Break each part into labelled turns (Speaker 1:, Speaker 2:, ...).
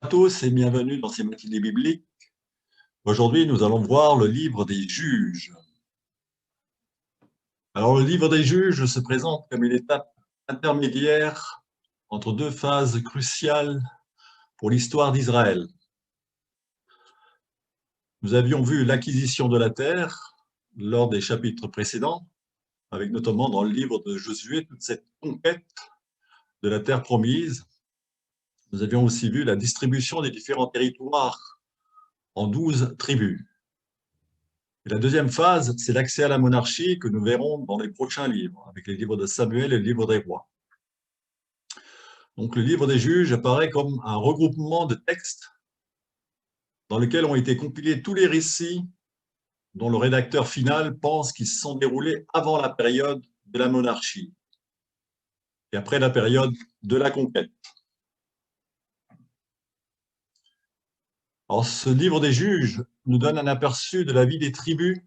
Speaker 1: À tous et bienvenue dans ces matinées bibliques. Aujourd'hui, nous allons voir le livre des Juges. Alors, le livre des Juges se présente comme une étape intermédiaire entre deux phases cruciales pour l'histoire d'Israël. Nous avions vu l'acquisition de la terre lors des chapitres précédents, avec notamment dans le livre de Josué toute cette conquête de la terre promise. Nous avions aussi vu la distribution des différents territoires en 12 tribus. Et la deuxième phase, c'est l'accès à la monarchie que nous verrons dans les prochains livres, avec les livres de Samuel et le livre des rois. Donc le livre des juges apparaît comme un regroupement de textes dans lesquels ont été compilés tous les récits dont le rédacteur final pense qu'ils se sont déroulés avant la période de la monarchie et après la période de la conquête. Alors, ce livre des juges nous donne un aperçu de la vie des tribus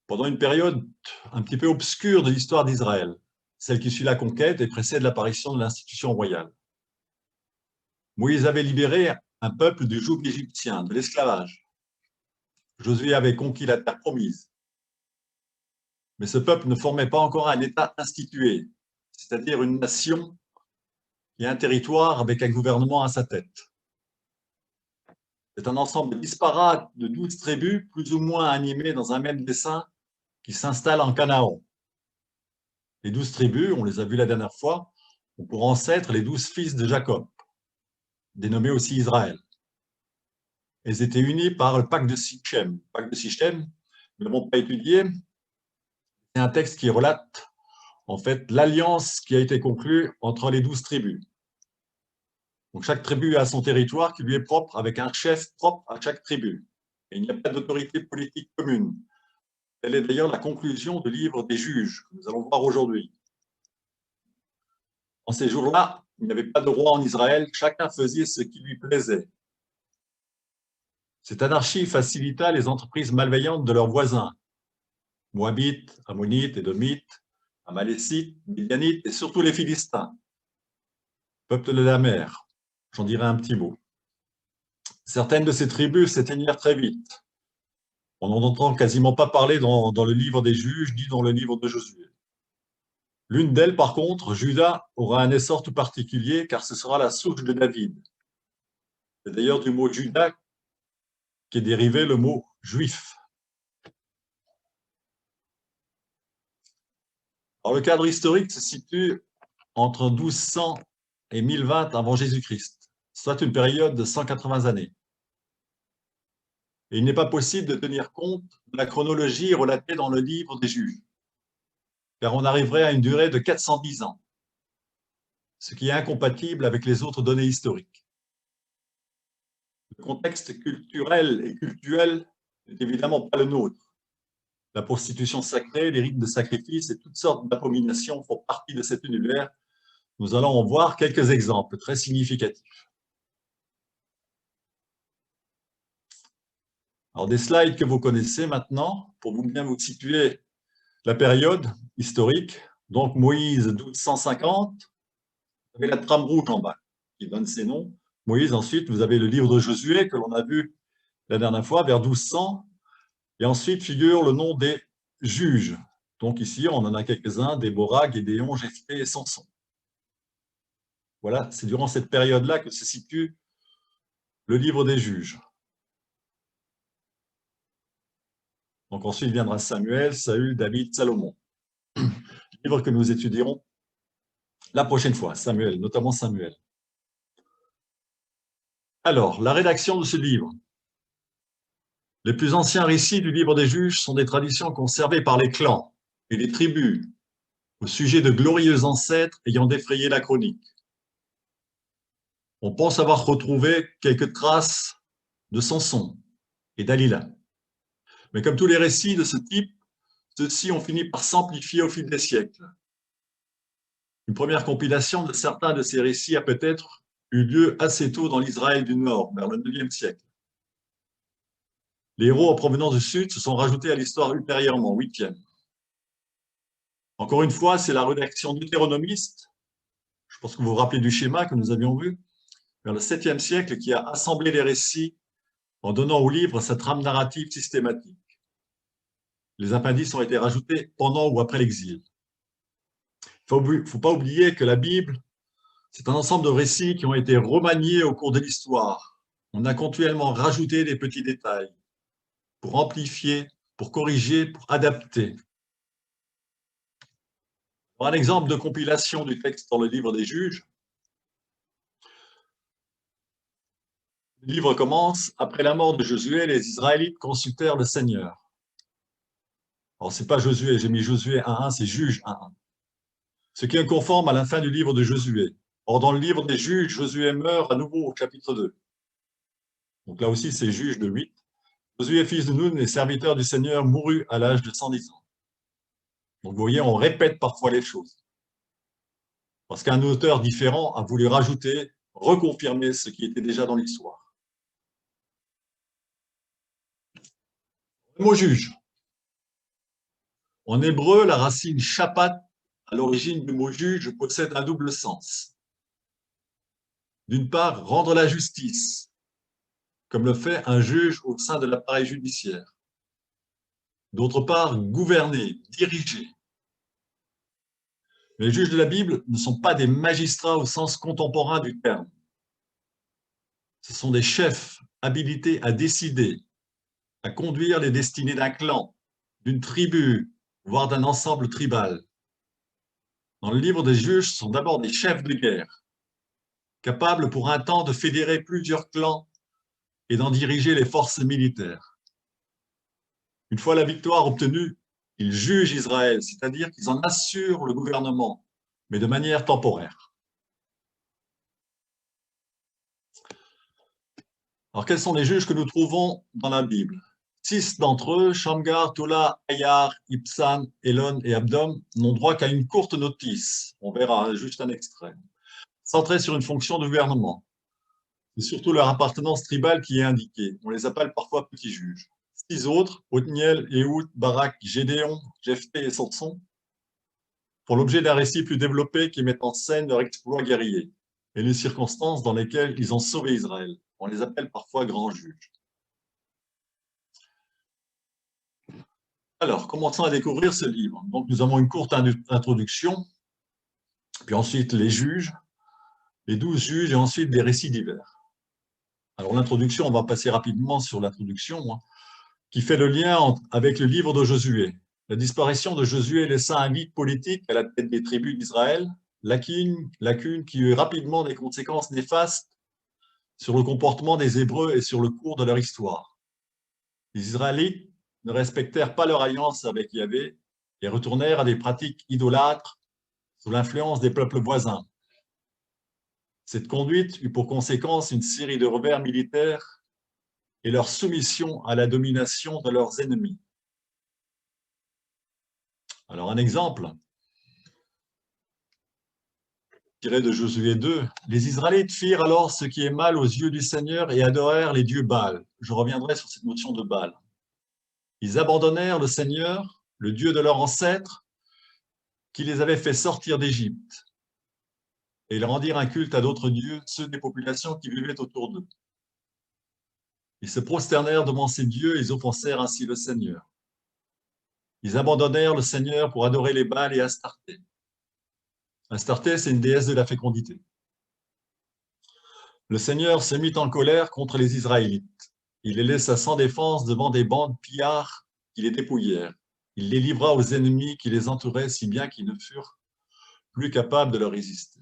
Speaker 1: pendant une période un petit peu obscure de l'histoire d'Israël, celle qui suit la conquête et précède l'apparition de l'institution royale. Moïse avait libéré un peuple du joug égyptien, de l'esclavage. Josué avait conquis la terre promise. Mais ce peuple ne formait pas encore un État institué, c'est-à-dire une nation et un territoire avec un gouvernement à sa tête. C'est un ensemble disparate de 12 tribus, plus ou moins animées dans un même dessein, qui s'installent en Canaan. Les 12 tribus, on les a vues la dernière fois, ont pour ancêtre les 12 fils de Jacob, dénommés aussi Israël. Elles étaient unies par le pacte de Sichem. Le pacte de Sichem, nous ne l'avons pas étudié, c'est un texte qui relate en fait l'alliance qui a été conclue entre les 12 tribus. Donc chaque tribu a son territoire qui lui est propre, avec un chef propre à chaque tribu. Et il n'y a pas d'autorité politique commune. Telle est d'ailleurs la conclusion du livre des juges, que nous allons voir aujourd'hui. En ces jours-là, il n'y avait pas de roi en Israël, chacun faisait ce qui lui plaisait. Cette anarchie facilita les entreprises malveillantes de leurs voisins, Moabites, Ammonites, Édomites, Amalécites, Midianites et surtout les Philistins, peuple de la mer. J'en dirai un petit mot. Certaines de ces tribus s'éteignirent très vite. On n'en entend quasiment pas parler dans le livre des juges ni dans le livre de Josué. L'une d'elles, par contre, Juda, aura un essor tout particulier car ce sera la souche de David. C'est d'ailleurs du mot Juda qu'est dérivé le mot juif. Alors, le cadre historique se situe entre 1200 et 1020 avant Jésus-Christ, soit une période de 180 années. Et il n'est pas possible de tenir compte de la chronologie relatée dans le livre des juges, car on arriverait à une durée de 410 ans, ce qui est incompatible avec les autres données historiques. Le contexte culturel et cultuel n'est évidemment pas le nôtre. La prostitution sacrée, les rites de sacrifice et toutes sortes d'abominations font partie de cet univers. Nous allons en voir quelques exemples très significatifs. Alors, des slides que vous connaissez maintenant, pour vous bien vous situer la période historique. Donc, Moïse, 1250, vous avez la trame rouge en bas, qui donne ses noms. Moïse, ensuite, vous avez le livre de Josué, que l'on a vu la dernière fois, vers 1200. Et ensuite figure le nom des juges. Donc ici, on en a quelques-uns, Déborah, Gédéon, Jephthé et Samson. Voilà, c'est durant cette période-là que se situe le livre des juges. Donc ensuite viendra Samuel, Saül, David, Salomon. Livre que nous étudierons la prochaine fois, Samuel, notamment Samuel. Alors, la rédaction de ce livre. Les plus anciens récits du livre des juges sont des traditions conservées par les clans et les tribus au sujet de glorieux ancêtres ayant défrayé la chronique. On pense avoir retrouvé quelques traces de Samson et Dalila. Mais comme tous les récits de ce type, ceux-ci ont fini par s'amplifier au fil des siècles. Une première compilation de certains de ces récits a peut-être eu lieu assez tôt dans l'Israël du Nord, vers le IXe siècle. Les héros en provenance du Sud se sont rajoutés à l'histoire ultérieurement, 8e. Encore une fois, c'est la rédaction deutéronomiste, je pense que vous vous rappelez du schéma que nous avions vu, vers le 7e siècle qui a assemblé les récits en donnant au livre sa trame narrative systématique. Les appendices ont été rajoutés pendant ou après l'exil. Il ne faut pas oublier que la Bible, c'est un ensemble de récits qui ont été remaniés au cours de l'histoire. On a continuellement rajouté des petits détails pour amplifier, pour corriger, pour adapter. Un exemple de compilation du texte dans le livre des Juges. Le livre commence: après la mort de Josué, les Israélites consultèrent le Seigneur. Alors, ce n'est pas Josué, j'ai mis Josué 1.1, c'est Juges 1.1. Ce qui est conforme à la fin du livre de Josué. Or, dans le livre des Juges, Josué meurt à nouveau au chapitre 2. Donc là aussi, c'est Juges de 8. Josué, fils de Nun et serviteur du Seigneur, mourut à l'âge de 110 ans. Donc, vous voyez, on répète parfois les choses. Parce qu'un auteur différent a voulu rajouter, reconfirmer ce qui était déjà dans l'histoire. Le mot juge. En hébreu, la racine shapat, à l'origine du mot juge, possède un double sens. D'une part, rendre la justice, comme le fait un juge au sein de l'appareil judiciaire. D'autre part, gouverner, diriger. Mais les juges de la Bible ne sont pas des magistrats au sens contemporain du terme. Ce sont des chefs habilités à décider, à conduire les destinées d'un clan, d'une tribu, voire d'un ensemble tribal. Dans le livre des juges, ce sont d'abord des chefs de guerre, capables pour un temps de fédérer plusieurs clans et d'en diriger les forces militaires. Une fois la victoire obtenue, ils jugent Israël, c'est-à-dire qu'ils en assurent le gouvernement, mais de manière temporaire. Alors, quels sont les juges que nous trouvons dans la Bible? 6 d'entre eux, Shamgar, Tola, Ayar, Ibsan, Elon et Abdom, n'ont droit qu'à une courte notice. On verra juste un extrait. Centrés sur une fonction de gouvernement. C'est surtout leur appartenance tribale qui est indiquée. On les appelle parfois petits juges. 6 autres, Othniel, Ehud, Barak, Gédéon, Jephthé et Samson, font l'objet d'un récit plus développé qui met en scène leur exploit guerrier et les circonstances dans lesquelles ils ont sauvé Israël. On les appelle parfois grands juges. Alors, commençons à découvrir ce livre. Donc, nous avons une courte introduction, puis ensuite les juges, les 12 juges et ensuite des récits divers. Alors, l'introduction, on va passer rapidement sur l'introduction, qui fait le lien avec le livre de Josué. La disparition de Josué laissa un vide politique à la tête des tribus d'Israël, lacune qui eut rapidement des conséquences néfastes sur le comportement des Hébreux et sur le cours de leur histoire. Les Israélites ne respectèrent pas leur alliance avec Yahvé et retournèrent à des pratiques idolâtres sous l'influence des peuples voisins. Cette conduite eut pour conséquence une série de revers militaires et leur soumission à la domination de leurs ennemis. Alors, un exemple tiré de Josué 2. Les Israélites firent alors ce qui est mal aux yeux du Seigneur et adorèrent les dieux Baal. Je reviendrai sur cette notion de Baal. Ils abandonnèrent le Seigneur, le Dieu de leurs ancêtres, qui les avait fait sortir d'Égypte. Et ils rendirent un culte à d'autres dieux, ceux des populations qui vivaient autour d'eux. Ils se prosternèrent devant ces dieux et ils offensèrent ainsi le Seigneur. Ils abandonnèrent le Seigneur pour adorer les Baals et Astarté. Astarté, c'est une déesse de la fécondité. Le Seigneur se mit en colère contre les Israélites. Il les laissa sans défense devant des bandes pillards qui les dépouillèrent. Il les livra aux ennemis qui les entouraient si bien qu'ils ne furent plus capables de leur résister.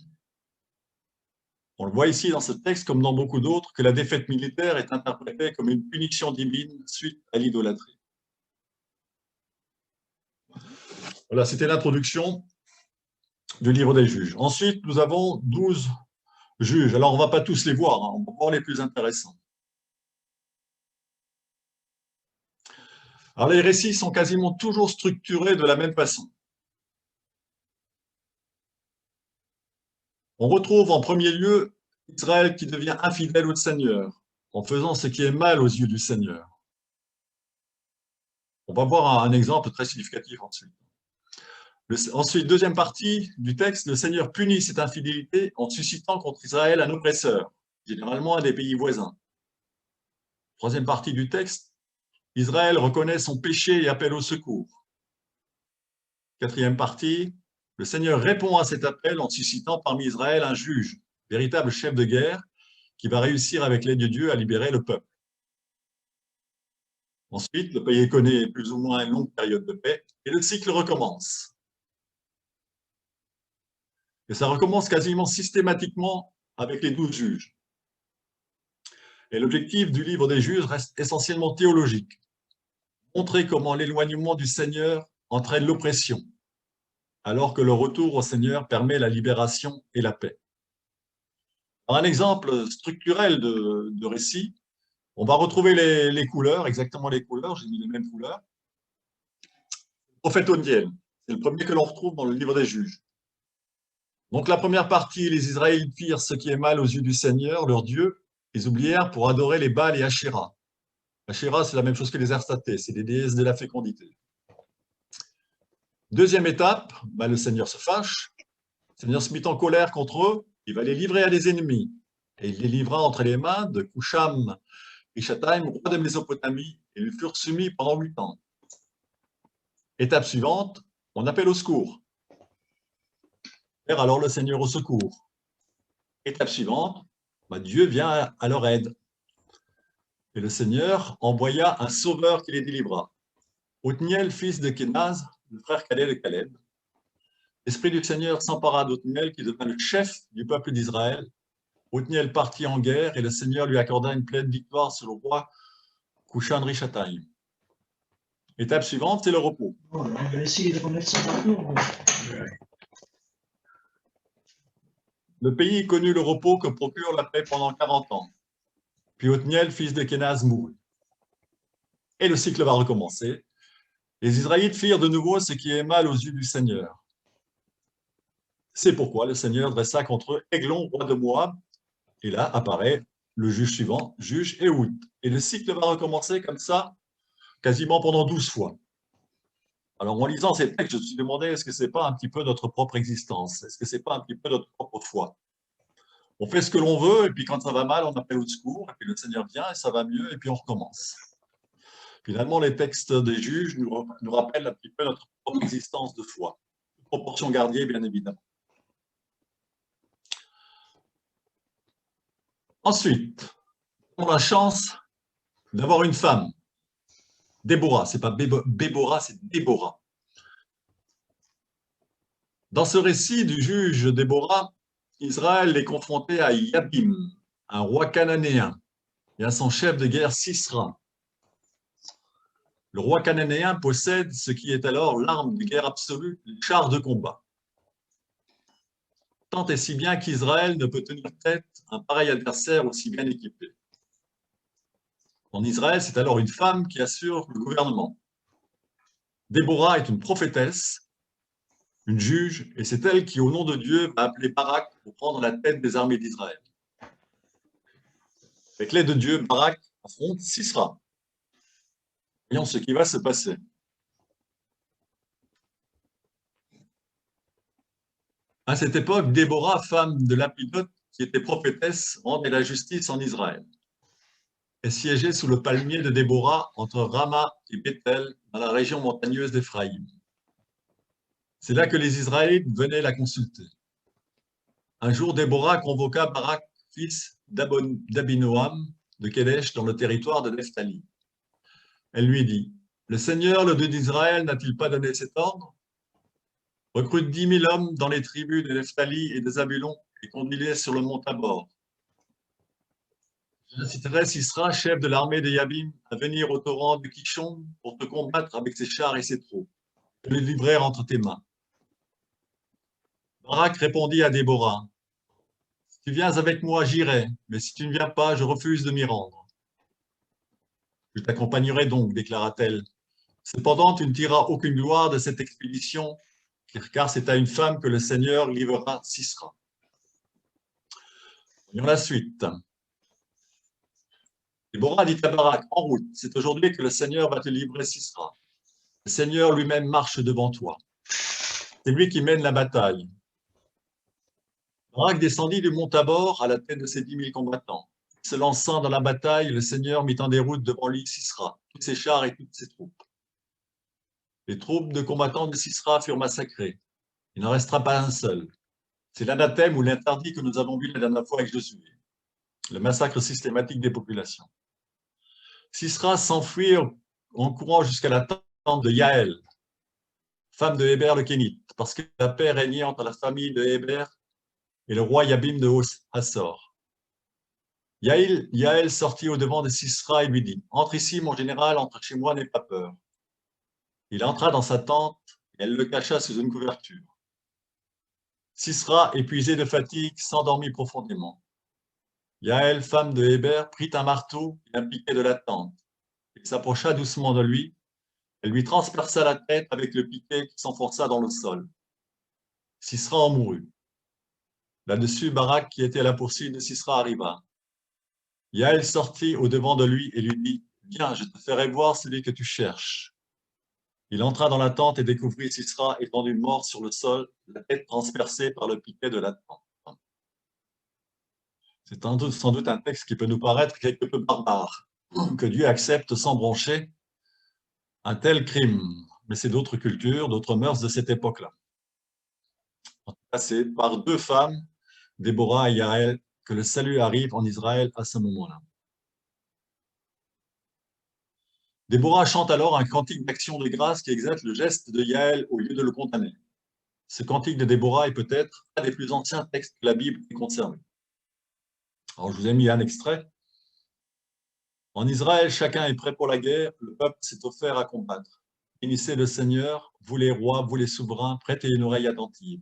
Speaker 1: On le voit ici dans ce texte, comme dans beaucoup d'autres, que la défaite militaire est interprétée comme une punition divine suite à l'idolâtrie. Voilà, c'était l'introduction du livre des juges. Ensuite, nous avons 12 juges. Alors, on ne va pas tous les voir, on va voir les plus intéressants. Alors, les récits sont quasiment toujours structurés de la même façon. On retrouve en premier lieu Israël qui devient infidèle au Seigneur, en faisant ce qui est mal aux yeux du Seigneur. On va voir un exemple très significatif ensuite. Ensuite, deuxième partie du texte, le Seigneur punit cette infidélité en suscitant contre Israël un oppresseur, généralement à des pays voisins. Troisième partie du texte, Israël reconnaît son péché et appelle au secours. Quatrième partie, le Seigneur répond à cet appel en suscitant parmi Israël un juge, véritable chef de guerre, qui va réussir avec l'aide de Dieu à libérer le peuple. Ensuite, le pays connaît plus ou moins une longue période de paix et le cycle recommence. Et ça recommence quasiment systématiquement avec les 12 juges. Et l'objectif du livre des juges reste essentiellement théologique. Montrer comment l'éloignement du Seigneur entraîne l'oppression, alors que le retour au Seigneur permet la libération et la paix. Alors, un exemple structurel de récit, on va retrouver les couleurs, exactement les couleurs, j'ai mis les mêmes couleurs. Le prophète Ondiel, c'est le premier que l'on retrouve dans le livre des juges. Donc la première partie, les Israélites firent ce qui est mal aux yeux du Seigneur, leur Dieu, ils oublièrent pour adorer les Baals et Ashéra. Ashéra, c'est la même chose que les Astartés, c'est des déesses de la fécondité. Deuxième étape, le Seigneur se fâche, le Seigneur se mit en colère contre eux, il va les livrer à des ennemis. Et il les livra entre les mains de Kusham Rishataim, roi de Mésopotamie, et ils furent soumis pendant 8 ans. Étape suivante, on appelle au secours. Alors le Seigneur au secours. Étape suivante, Dieu vient à leur aide. Et le Seigneur envoya un sauveur qui les délivra. Othniel, fils de Kenaz, le frère cadet de Caleb. L'Esprit du Seigneur s'empara d'Othniel qui devint le chef du peuple d'Israël. Othniel partit en guerre et le Seigneur lui accorda une pleine victoire sur le roi Kushan Rishataim. Étape suivante, c'est le repos.
Speaker 2: On va essayer de remettre ça maintenant.
Speaker 1: Le pays connut le repos que procure la paix pendant 40 ans. Puis Othniel, fils de Kenaz, mourut. Et le cycle va recommencer. Les Israélites firent de nouveau ce qui est mal aux yeux du Seigneur. C'est pourquoi le Seigneur dressa contre eux Églon, roi de Moab. Et là apparaît le juge suivant, juge Éhoud. Et le cycle va recommencer comme ça, quasiment pendant 12 fois. Alors en lisant ces textes, je me suis demandé, est-ce que ce n'est pas un petit peu notre propre existence? Est-ce que ce n'est pas un petit peu notre propre foi? On fait ce que l'on veut, et puis quand ça va mal, on appelle au secours, et puis le Seigneur vient, et ça va mieux, et puis on recommence. Finalement, les textes des juges nous rappellent un petit peu notre propre existence de foi. Proportion gardée, bien évidemment. Ensuite, on a la chance d'avoir une femme, Déborah. Ce n'est pas Bébora, c'est Déborah. Dans ce récit du juge Déborah, Israël est confronté à Yabim, un roi cananéen, et à son chef de guerre Sisra. Le roi cananéen possède ce qui est alors l'arme de guerre absolue, le char de combat. Tant et si bien qu'Israël ne peut tenir tête à un pareil adversaire aussi bien équipé. En Israël, c'est alors une femme qui assure le gouvernement. Déborah est une prophétesse, une juge, et c'est elle qui, au nom de Dieu, va appeler Barak pour prendre la tête des armées d'Israël. Avec l'aide de Dieu, Barak affronte Sisra. Voyons ce qui va se passer. À cette époque, Déborah, femme de Lapidote, qui était prophétesse, rendait la justice en Israël. Elle siégeait sous le palmier de Déborah entre Rama et Bethel, dans la région montagneuse d'Éphraïm. C'est là que les Israélites venaient la consulter. Un jour, Déborah convoqua Barak, fils d'Abinoam, de Kédesh, dans le territoire de Nephtali. Elle lui dit, « Le Seigneur, le Dieu d'Israël, n'a-t-il pas donné cet ordre? Recrute 10 000 hommes dans les tribus de Nephtali et de Zabulon et conduis-les sur le mont Tabor. J'inciterai Sisra, chef de l'armée des Yabim, à venir au torrent de Kishon pour te combattre avec ses chars et ses troupes. Je les livrer entre tes mains. » Barak répondit à Déborah, « Si tu viens avec moi, j'irai, mais si tu ne viens pas, je refuse de m'y rendre. » « Je t'accompagnerai donc, déclara-t-elle. Cependant, tu ne tireras aucune gloire de cette expédition, car c'est à une femme que le Seigneur livrera Sisra. » Voyons la suite. Déborah dit à Barak, « En route, c'est aujourd'hui que le Seigneur va te livrer Sisra. Le Seigneur lui-même marche devant toi. C'est lui qui mène la bataille. Barak descendit du mont Tabor à la tête de ses 10 000 combattants. Se lançant dans la bataille, le Seigneur mit en déroute devant lui Sisera, tous ses chars et toutes ses troupes. Les troupes de combattants de Sisera furent massacrées. Il n'en restera pas un seul. C'est l'anathème ou l'interdit que nous avons vu la dernière fois avec Josué. Le massacre systématique des populations. Sisera s'enfuit en courant jusqu'à la tente de Yaël, femme de Héber le Kénite, parce que la paix régnait entre la famille de Héber et le roi Yabim de Hassor. Yaël sortit au-devant de Sisera et lui dit « Entre ici, mon général, entre chez moi, n'aie pas peur. » Il entra dans sa tente et elle le cacha sous une couverture. Sisera, épuisé de fatigue, s'endormit profondément. Yaël, femme de Héber, prit un marteau et un piquet de la tente. Il s'approcha doucement de lui. Elle lui transperça la tête avec le piquet qui s'enfonça dans le sol. Sisera en mourut. Là-dessus, Barak, qui était à la poursuite de Sisera, arriva. Yaël sortit au-devant de lui et lui dit « Viens, je te ferai voir celui que tu cherches. » Il entra dans la tente et découvrit Sisera étendu mort sur le sol, la tête transpercée par le piquet de la tente. C'est sans doute un texte qui peut nous paraître quelque peu barbare, que Dieu accepte sans broncher un tel crime. Mais c'est d'autres cultures, d'autres mœurs de cette époque-là. En tout cas, c'est par deux femmes, Déborah et Yaël, que le salut arrive en Israël à ce moment-là. Déborah chante alors un cantique d'action de grâce qui exalte le geste de Yaël au lieu de le condamner. Ce cantique de Déborah est peut-être un des plus anciens textes que la Bible ait conservé. Alors, je vous ai mis un extrait. En Israël, chacun est prêt pour la guerre, le peuple s'est offert à combattre. Bénissez le Seigneur, vous les rois, vous les souverains, prêtez une oreille attentive.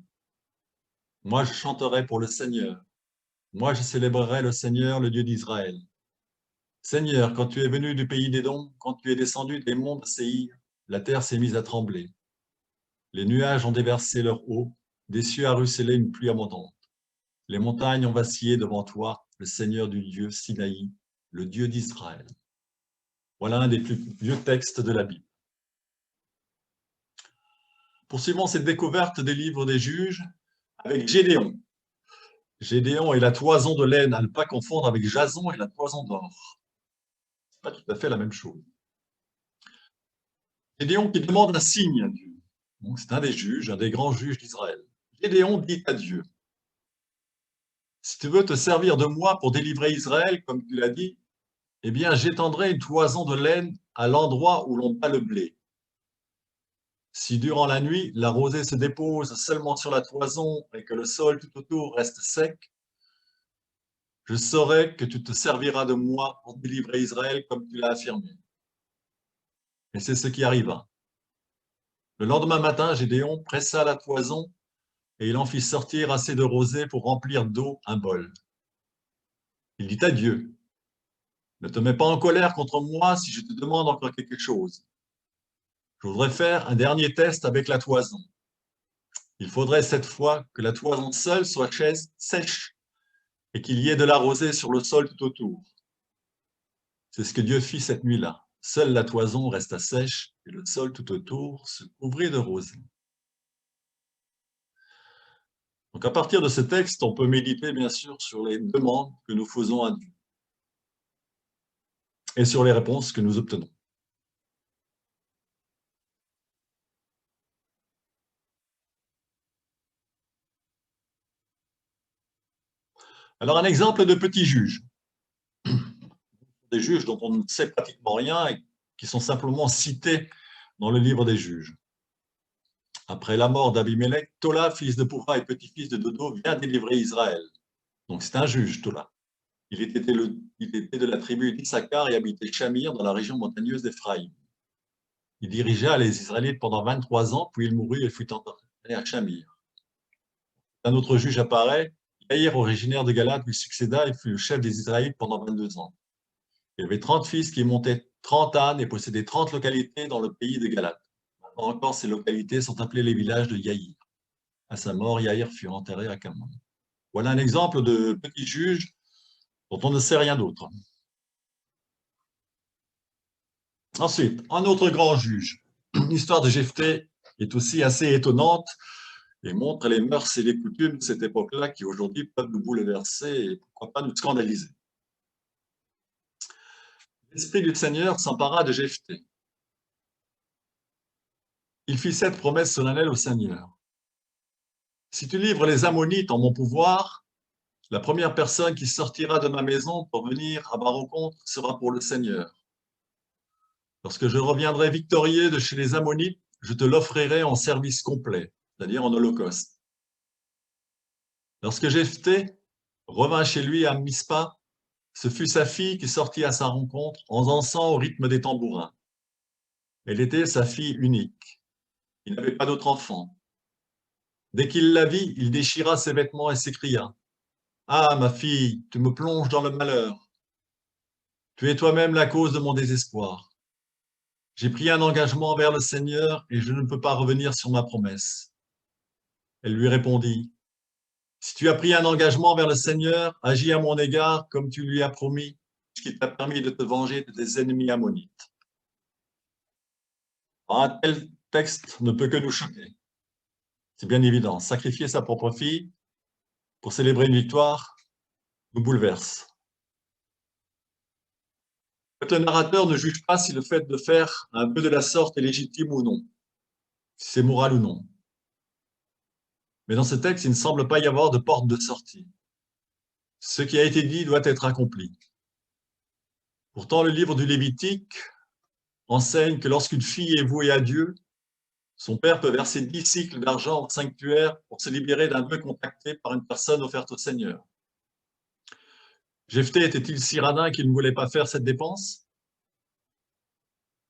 Speaker 1: Moi, je chanterai pour le Seigneur. Moi, je célébrerai le Seigneur, le Dieu d'Israël. Seigneur, quand tu es venu du pays d'Édom, quand tu es descendu des monts de Séhir, la terre s'est mise à trembler. Les nuages ont déversé leur eau, des cieux a ruisselé une pluie abondante. Les montagnes ont vacillé devant toi, le Seigneur du Dieu Sinaï, le Dieu d'Israël. Voilà un des plus vieux textes de la Bible. Poursuivons cette découverte des livres des juges avec Gédéon. Gédéon est la toison de laine, à ne pas confondre avec Jason et la toison d'or. Ce n'est pas tout à fait la même chose. Gédéon qui demande un signe à Dieu. C'est un des juges, un des grands juges d'Israël. Gédéon dit à Dieu, si tu veux te servir de moi pour délivrer Israël, comme tu l'as dit, eh bien j'étendrai une toison de laine à l'endroit où l'on bat le blé. Si durant la nuit, la rosée se dépose seulement sur la toison et que le sol tout autour reste sec, je saurai que tu te serviras de moi pour délivrer Israël comme tu l'as affirmé. Et c'est ce qui arriva. Le lendemain matin, Gédéon pressa la toison et il en fit sortir assez de rosée pour remplir d'eau un bol. Il dit à Dieu, ne te mets pas en colère contre moi si je te demande encore quelque chose. Je voudrais faire un dernier test avec la toison. Il faudrait cette fois que la toison seule soit sèche et qu'il y ait de la rosée sur le sol tout autour. C'est ce que Dieu fit cette nuit-là. Seule la toison resta sèche et le sol tout autour se couvrit de rosée. Donc à partir de ce texte, on peut méditer bien sûr sur les demandes que nous faisons à Dieu et sur les réponses que nous obtenons. Alors un exemple de petits juges. Des juges dont on ne sait pratiquement rien et qui sont simplement cités dans le livre des juges. Après la mort d'Abimelech, Tola, fils de Pourra et petit-fils de Dodo, vient délivrer Israël. Donc c'est un juge, Tola. Il était de la tribu d'Issachar et habitait Shamir dans la région montagneuse d'Éphraïm. Il dirigea les Israélites pendant 23 ans, puis il mourut et fut enterré à Shamir. Un autre juge apparaît, Yaïr, originaire de Galate, lui succéda et fut le chef des Israélites pendant 22 ans. Il avait 30 fils qui montaient 30 ânes et possédaient 30 localités dans le pays de Galate. Maintenant encore, ces localités sont appelées les villages de Yaïr. À sa mort, Yaïr fut enterré à Camon. Voilà un exemple de petit juge dont on ne sait rien d'autre. Ensuite, un autre grand juge. L'histoire de Jephthé est aussi assez étonnante et montre les mœurs et les coutumes de cette époque-là qui aujourd'hui peuvent nous bouleverser et pourquoi pas nous scandaliser. L'Esprit du Seigneur s'empara de Jephthé. Il fit cette promesse solennelle au Seigneur. Si tu livres les Ammonites en mon pouvoir, la première personne qui sortira de ma maison pour venir à ma rencontre sera pour le Seigneur. Lorsque je reviendrai victorieux de chez les Ammonites, je te l'offrirai en service complet, c'est-à-dire en holocauste. Lorsque Jephthé revint chez lui à Mispa, ce fut sa fille qui sortit à sa rencontre en dansant au rythme des tambourins. Elle était sa fille unique. Il n'avait pas d'autre enfant. Dès qu'il la vit, il déchira ses vêtements et s'écria : « Ah, ma fille, tu me plonges dans le malheur. Tu es toi-même la cause de mon désespoir. J'ai pris un engagement envers le Seigneur et je ne peux pas revenir sur ma promesse. » Elle lui répondit : « Si tu as pris un engagement envers le Seigneur, agis à mon égard comme tu lui as promis, puisqu'il t'a permis de te venger de tes ennemis ammonites. » Un tel texte ne peut que nous choquer. C'est bien évident, sacrifier sa propre fille pour célébrer une victoire nous bouleverse. Le narrateur ne juge pas si le fait de faire un peu de la sorte est légitime ou non, si c'est moral ou non. Mais dans ce texte, il ne semble pas y avoir de porte de sortie. Ce qui a été dit doit être accompli. Pourtant, le livre du Lévitique enseigne que lorsqu'une fille est vouée à Dieu, son père peut verser 10 cycles d'argent au sanctuaire pour se libérer d'un vœu contracté par une personne offerte au Seigneur. Jephthé était-il si radin qu'il ne voulait pas faire cette dépense?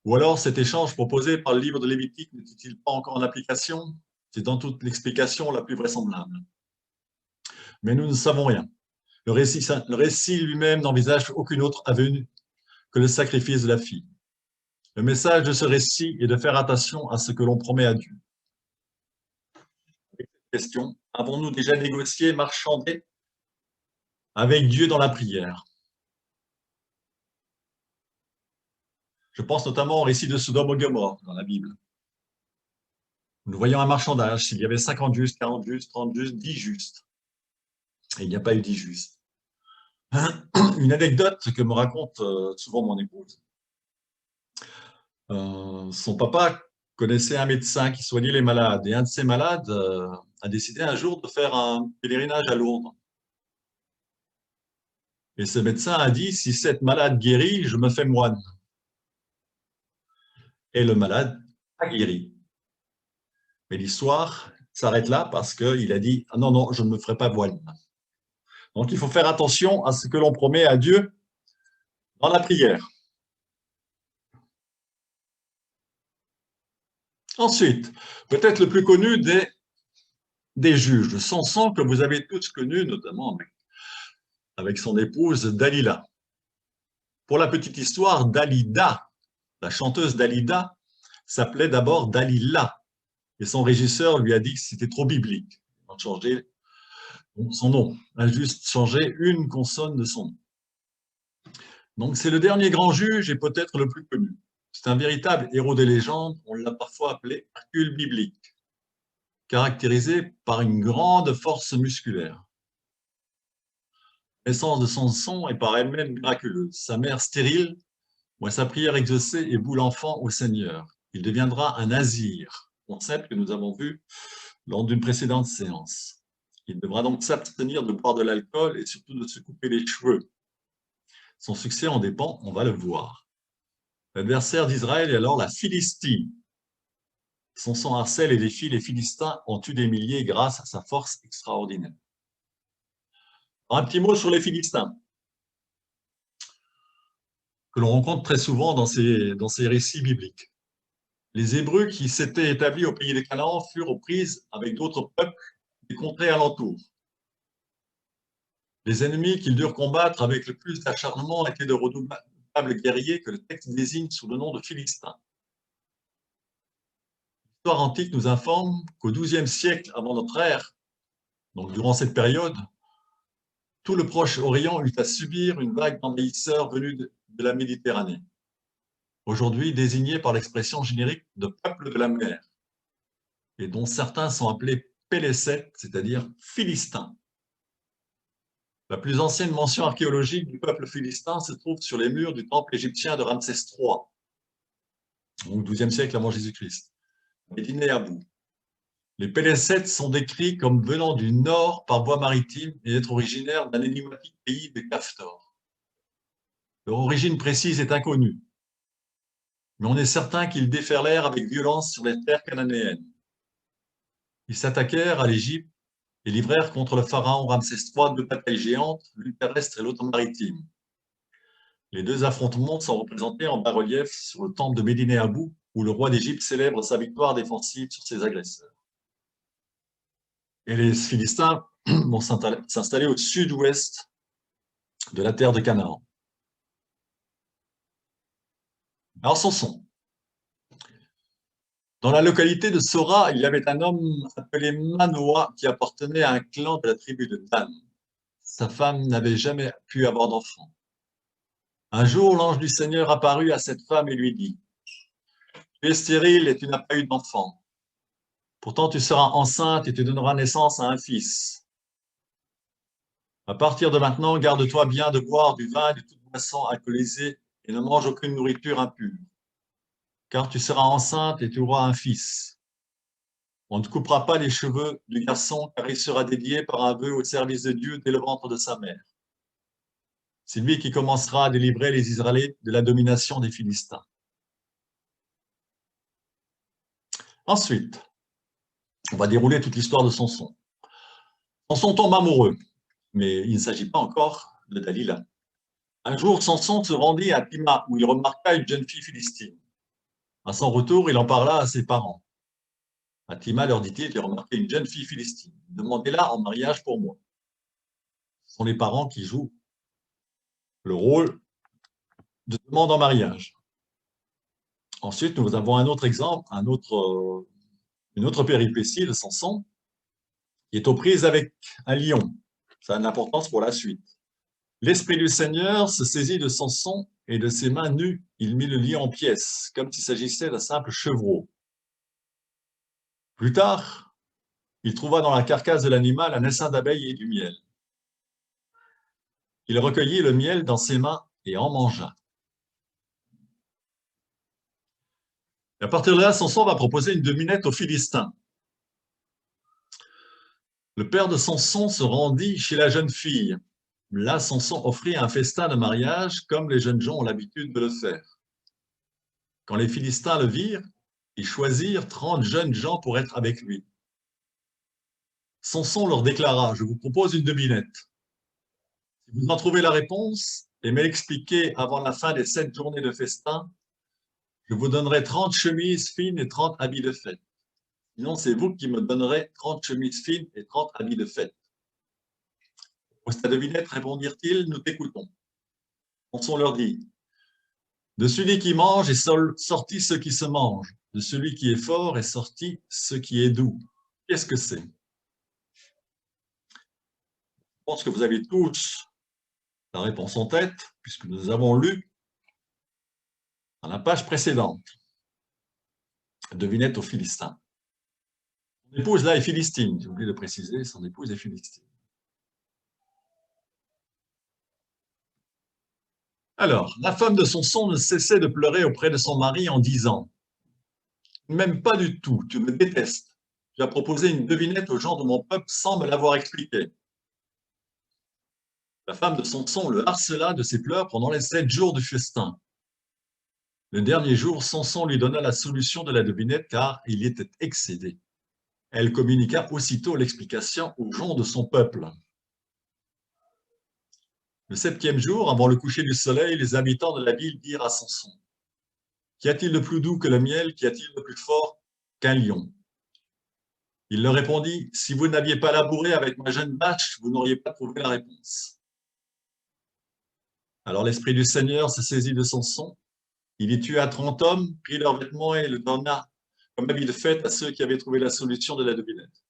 Speaker 1: Ou alors cet échange proposé par le livre de Lévitique n'était-il pas encore en application? C'est dans toute l'explication la plus vraisemblable. Mais nous ne savons rien. Le récit lui-même n'envisage aucune autre avenue que le sacrifice de la fille. Le message de ce récit est de faire attention à ce que l'on promet à Dieu. Question, avons-nous déjà négocié, marchandé avec Dieu dans la prière? Je pense notamment au récit de Sodome et Gomorrhe dans la Bible. Nous voyons un marchandage, s'il y avait 50 justes, 40 justes, 30 justes, 10 justes. Et il n'y a pas eu 10 justes. Une anecdote que me raconte souvent mon épouse. Son papa connaissait un médecin qui soignait les malades. Et un de ces malades a décidé un jour de faire un pèlerinage à Lourdes. Et ce médecin a dit, si cette malade guérit, je me fais moine. Et le malade a guéri. Mais l'histoire s'arrête là parce qu'il a dit, ah non, non, je ne me ferai pas moine. Donc il faut faire attention à ce que l'on promet à Dieu dans la prière. Ensuite, peut-être le plus connu des juges, Samson, que vous avez tous connu, notamment avec son épouse Dalila. Pour la petite histoire, Dalida, la chanteuse Dalida, s'appelait d'abord Dalila. Et son régisseur lui a dit que c'était trop biblique. Il va changer son nom. Il a juste changé une consonne de son nom. Donc c'est le dernier grand juge et peut-être le plus connu. C'est un véritable héros des légendes, on l'a parfois appelé Hercule biblique, caractérisé par une grande force musculaire. La naissance de Samson est par elle-même miraculeuse. Sa mère stérile voit sa prière exaucée et bout l'enfant au Seigneur. Il deviendra un nazir, concept que nous avons vu lors d'une précédente séance. Il devra donc s'abstenir de boire de l'alcool et surtout de se couper les cheveux. Son succès en dépend, on va le voir. L'adversaire d'Israël est alors la Philistie. Son sang harcèle et défie les Philistins en tue des milliers grâce à sa force extraordinaire. Un petit mot sur les Philistins, que l'on rencontre très souvent dans ces récits bibliques. Les Hébreux qui s'étaient établis au pays de Canaan furent aux prises avec d'autres peuples des contrées alentours. Les ennemis qu'ils durent combattre avec le plus d'acharnement étaient de redoutables guerriers que le texte désigne sous le nom de Philistins. L'histoire antique nous informe qu'au XIIe siècle avant notre ère, donc durant cette période, tout le Proche-Orient eut à subir une vague d'envahisseurs venus de la Méditerranée, aujourd'hui désignés par l'expression générique de peuples de la mer, et dont certains sont appelés Pélécètes, c'est-à-dire Philistins. La plus ancienne mention archéologique du peuple philistin se trouve sur les murs du temple égyptien de Ramsès III, au XIIe siècle avant Jésus-Christ, Médine Abou. Les Pélécètes sont décrits comme venant du nord par voie maritime et être originaires d'un énigmatique pays de Caftor. Leur origine précise est inconnue, mais on est certain qu'ils déferlèrent avec violence sur les terres cananéennes. Ils s'attaquèrent à l'Égypte et livrèrent contre le pharaon Ramsès III deux batailles géantes, l'une terrestre et l'autre maritime. Les deux affrontements sont représentés en bas-relief sur le temple de Médine Abou, où le roi d'Égypte célèbre sa victoire défensive sur ses agresseurs. Et les Philistins vont s'installer au sud-ouest de la terre de Canaan. Alors Samson. Dans la localité de Sora, il y avait un homme appelé Manoah qui appartenait à un clan de la tribu de Dan. Sa femme n'avait jamais pu avoir d'enfant. Un jour, l'ange du Seigneur apparut à cette femme et lui dit : « Tu es stérile et tu n'as pas eu d'enfant. Pourtant, tu seras enceinte et tu donneras naissance à un fils. À partir de maintenant, garde-toi bien de boire du vin et de toute boisson alcoolisée et ne mange aucune nourriture impure. Car tu seras enceinte et tu auras un fils. On ne coupera pas les cheveux du garçon, car il sera dédié par un vœu au service de Dieu dès le ventre de sa mère. C'est lui qui commencera à délivrer les Israélites de la domination des Philistins. » Ensuite, on va dérouler toute l'histoire de Samson. Samson tombe amoureux, mais il ne s'agit pas encore de Dalila. Un jour, Samson se rendit à Timna, où il remarqua une jeune fille philistine. À son retour, il en parla à ses parents. À Timna, leur dit-il, j'ai remarqué une jeune fille philistine. Demandez-la en mariage pour moi. Ce sont les parents qui jouent le rôle de demande en mariage. Ensuite, nous avons un autre exemple, une autre péripétie de Samson, qui est aux prises avec un lion. Ça a de l'importance pour la suite. L'Esprit du Seigneur se saisit de Samson et de ses mains nues, il mit le lion en pièces, comme s'il s'agissait d'un simple chevreau. Plus tard, il trouva dans la carcasse de l'animal un essaim d'abeilles et du miel. Il recueillit le miel dans ses mains et en mangea. Et à partir de là, Samson va proposer une devinette aux Philistins. Le père de Samson se rendit chez la jeune fille. Là, Samson offrit un festin de mariage, comme les jeunes gens ont l'habitude de le faire. Quand les Philistins le virent, ils choisirent 30 jeunes gens pour être avec lui. Samson leur déclara : « Je vous propose une devinette. Si vous en trouvez la réponse et me l'expliquez avant la fin des 7 journées de festin, je vous donnerai 30 chemises fines et 30 habits de fête. Sinon, c'est vous qui me donnerez 30 chemises fines et 30 habits de fête. » Au stade de devinette, répondirent-ils, nous t'écoutons. Samson leur dit : « De celui qui mange est sorti ce qui se mange. De celui qui est fort est sorti ce qui est doux. » Qu'est-ce que c'est ? Je pense que vous avez tous la réponse en tête, puisque nous avons lu dans la page précédente. Devinette aux Philistins. Son épouse là est philistine, j'ai oublié de préciser, son épouse est philistine. Alors, la femme de Samson ne cessait de pleurer auprès de son mari en disant : « Même pas du tout, tu me détestes. Tu as proposé une devinette aux gens de mon peuple sans me l'avoir expliqué. » La femme de Samson le harcela de ses pleurs pendant les 7 jours du festin. Le dernier jour, Samson lui donna la solution de la devinette car il était excédé. Elle communiqua aussitôt l'explication aux gens de son peuple. Le 7e jour, avant le coucher du soleil, les habitants de la ville dirent à Samson : « Qu'y a-t-il de plus doux que le miel ? Qu'y a-t-il de plus fort qu'un lion ? » Il leur répondit : « Si vous n'aviez pas labouré avec ma jeune vache, vous n'auriez pas trouvé la réponse. » Alors l'Esprit du Seigneur se saisit de Samson. Il y tua 30 hommes, prit leurs vêtements et le donna comme habit de fête à ceux qui avaient trouvé la solution de la devinette.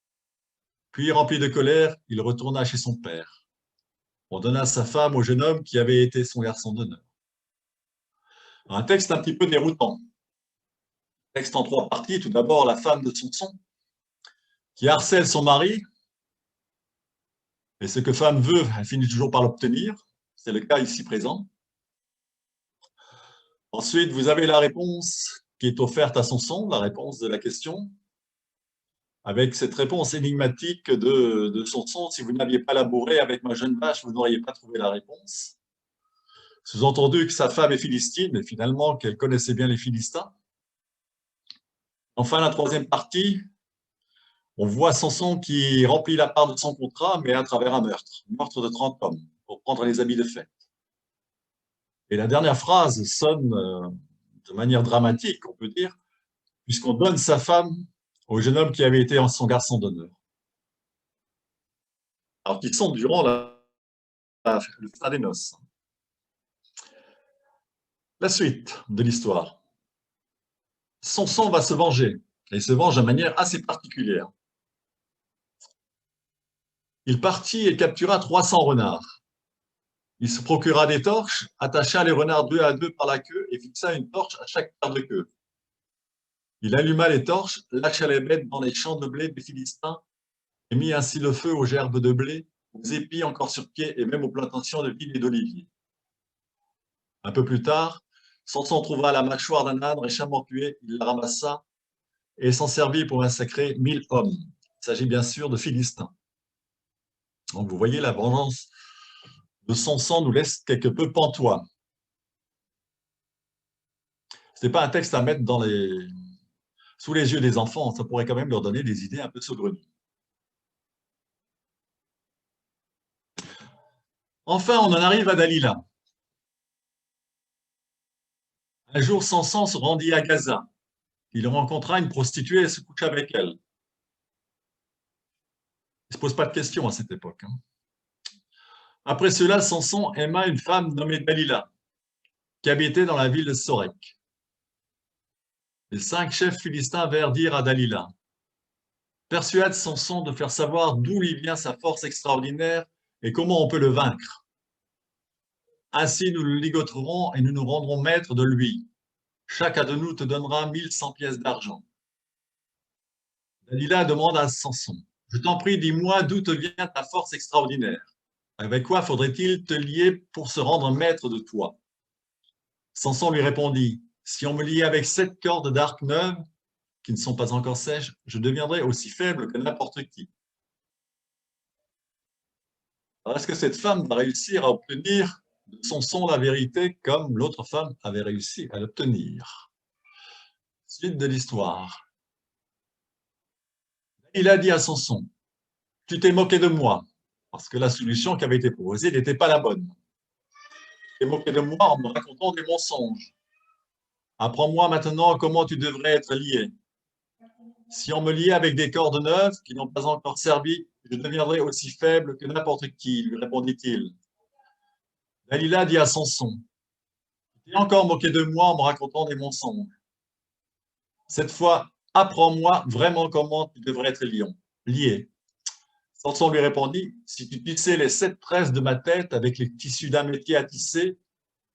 Speaker 1: Puis, rempli de colère, il retourna chez son père. On donna sa femme au jeune homme qui avait été son garçon d'honneur. Un texte un petit peu déroutant. Texte en 3 parties. Tout d'abord, la femme de Samson, qui harcèle son mari, et ce que femme veut, elle finit toujours par l'obtenir. C'est le cas ici présent. Ensuite, vous avez la réponse qui est offerte à Samson, la réponse de la question, avec cette réponse énigmatique de Samson, si vous n'aviez pas labouré avec ma jeune vache, vous n'auriez pas trouvé la réponse. Sous-entendu que sa femme est philistine, et finalement qu'elle connaissait bien les Philistins. Enfin, la troisième partie, on voit Samson qui remplit la part de son contrat, mais à travers un meurtre de 30 hommes, pour prendre les habits de fête. Et la dernière phrase sonne de manière dramatique, on peut dire, puisqu'on donne sa femme au jeune homme qui avait été son garçon d'honneur. Alors qu'ils sont durant le fin des noces. La suite de l'histoire. Samson va se venger, et il se venge de manière assez particulière. Il partit et captura 300 renards. Il se procura des torches, attacha les renards 2 à 2 par la queue et fixa une torche à chaque paire de queue. Il alluma les torches, lâcha les bêtes dans les champs de blé des Philistins et mit ainsi le feu aux gerbes de blé, aux épis encore sur pied et même aux plantations de vignes et d'oliviers. Un peu plus tard, Samson trouva la mâchoire d'un âne récemment tué, il la ramassa et s'en servit pour massacrer 1000 hommes. Il s'agit bien sûr de Philistins. Donc vous voyez, la vengeance de Samson nous laisse quelque peu pantois. Ce n'est pas un texte à mettre sous les yeux des enfants, ça pourrait quand même leur donner des idées un peu saugrenues. Enfin, on en arrive à Dalila. Un jour, Samson se rendit à Gaza. Il rencontra une prostituée et se coucha avec elle. Il ne se pose pas de questions à cette époque. Après cela, Samson aima une femme nommée Dalila, qui habitait dans la ville de Sorek. Les 5 chefs philistins vinrent dire à Dalila: persuade Samson de faire savoir d'où lui vient sa force extraordinaire et comment on peut le vaincre. Ainsi, nous le ligoterons et nous nous rendrons maîtres de lui. Chacun de nous te donnera 1100 pièces d'argent. Dalila demande à Samson: je t'en prie, dis-moi d'où te vient ta force extraordinaire. Avec quoi faudrait-il te lier pour se rendre maître de toi? Samson lui répondit: si on me liait avec 7 cordes d'arc neuves, qui ne sont pas encore sèches, je deviendrais aussi faible que n'importe qui. Alors, est-ce que cette femme va réussir à obtenir de Samson la vérité comme l'autre femme avait réussi à l'obtenir? Suite de l'histoire. Il a dit à Samson: tu t'es moqué de moi, parce que la solution qui avait été proposée n'était pas la bonne. Tu t'es moqué de moi en me racontant des mensonges. Apprends-moi maintenant comment tu devrais être lié. Si on me liait avec des cordes neuves qui n'ont pas encore servi, je deviendrais aussi faible que n'importe qui, lui répondit-il. Dalila dit à Samson: tu t'es encore moqué de moi en me racontant des mensonges. Cette fois, apprends-moi vraiment comment tu devrais être lié. Samson lui répondit: si tu tissais les 7 tresses de ma tête avec les tissus d'un métier à tisser,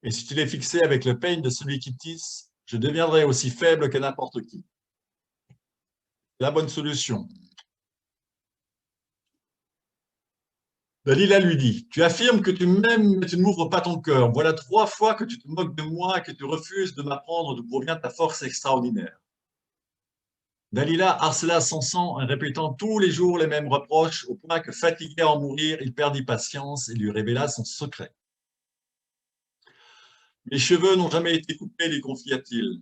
Speaker 1: et si tu les fixais avec le peigne de celui qui tisse, je deviendrais aussi faible que n'importe qui. La bonne solution. Dalila lui dit: tu affirmes que tu m'aimes, mais tu ne m'ouvres pas ton cœur. Voilà 3 fois que tu te moques de moi et que tu refuses de m'apprendre d'où provient ta force extraordinaire. Dalila harcela Samson en répétant tous les jours les mêmes reproches, au point que, fatigué à en mourir, il perdit patience et lui révéla son secret. Mes cheveux n'ont jamais été coupés, lui confia-t-il,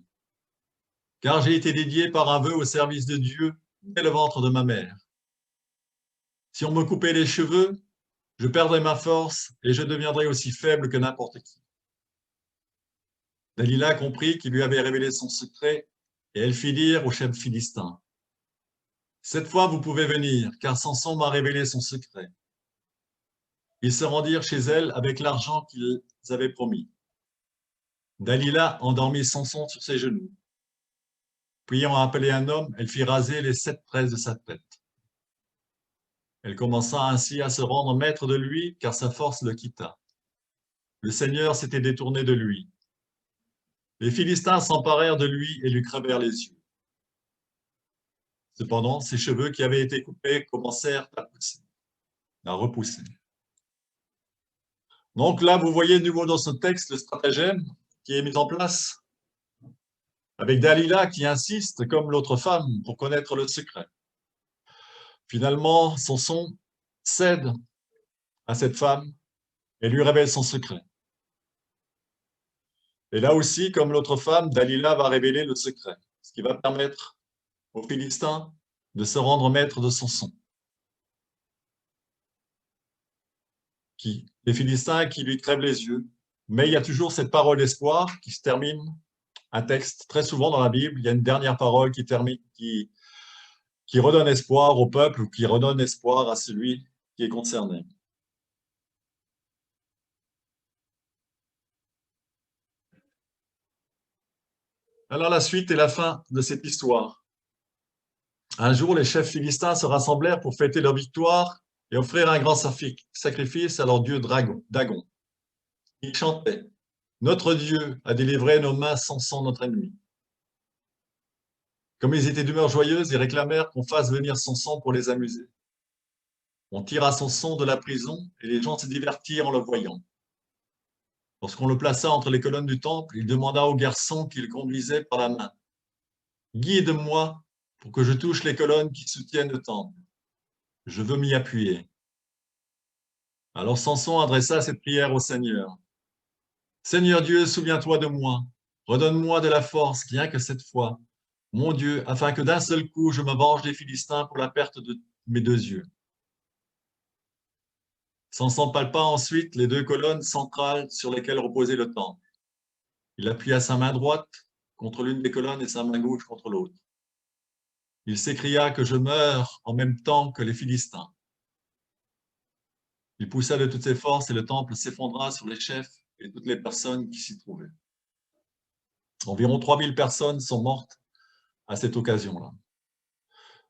Speaker 1: car j'ai été dédié par un vœu au service de Dieu dès le ventre de ma mère. Si on me coupait les cheveux, je perdrais ma force et je deviendrais aussi faible que n'importe qui. Dalila comprit qu'il lui avait révélé son secret et elle fit dire au chef philistin: cette fois, vous pouvez venir, car Samson m'a révélé son secret. Ils se rendirent chez elle avec l'argent qu'ils avaient promis. Dalila endormit Samson sur ses genoux. Puis, ayant appelé un homme, elle fit raser les 7 tresses de sa tête. Elle commença ainsi à se rendre maître de lui, car sa force le quitta. Le Seigneur s'était détourné de lui. Les Philistins s'emparèrent de lui et lui crevèrent les yeux. Cependant, ses cheveux qui avaient été coupés commencèrent à repousser. Donc là, vous voyez de nouveau dans ce texte le stratagème qui est mis en place, avec Dalila qui insiste, comme l'autre femme, pour connaître le secret. Finalement, Samson cède à cette femme et lui révèle son secret. Et là aussi, comme l'autre femme, Dalila va révéler le secret, ce qui va permettre aux Philistins de se rendre maître de Samson. Les Philistins qui lui crèvent les yeux. Mais il y a toujours cette parole d'espoir qui se termine, un texte, très souvent dans la Bible, il y a une dernière parole qui termine, qui redonne espoir au peuple ou qui redonne espoir à celui qui est concerné. Alors la suite et la fin de cette histoire. Un jour, les chefs philistins se rassemblèrent pour fêter leur victoire et offrir un grand sacrifice à leur dieu Dagon. Ils chantaient « Notre Dieu a délivré nos mains Samson, notre ennemi ». Comme ils étaient d'humeur joyeuse, ils réclamèrent qu'on fasse venir Samson pour les amuser. On tira Samson de la prison et les gens se divertirent en le voyant. Lorsqu'on le plaça entre les colonnes du temple, il demanda au garçon qui le conduisait par la main « Guide-moi pour que je touche les colonnes qui soutiennent le temple. Je veux m'y appuyer. » Alors Samson adressa cette prière au Seigneur. « Seigneur Dieu, souviens-toi de moi. Redonne-moi de la force, rien que cette fois, mon Dieu, afin que d'un seul coup je me venge des Philistins pour la perte de mes deux yeux. » Samson palpa ensuite les deux colonnes centrales sur lesquelles reposait le temple. Il appuya sa main droite contre l'une des colonnes et sa main gauche contre l'autre. Il s'écria que je meure en même temps que les Philistins. Il poussa de toutes ses forces et le temple s'effondra sur les chefs et toutes les personnes qui s'y trouvaient. Environ 3000 personnes sont mortes à cette occasion-là.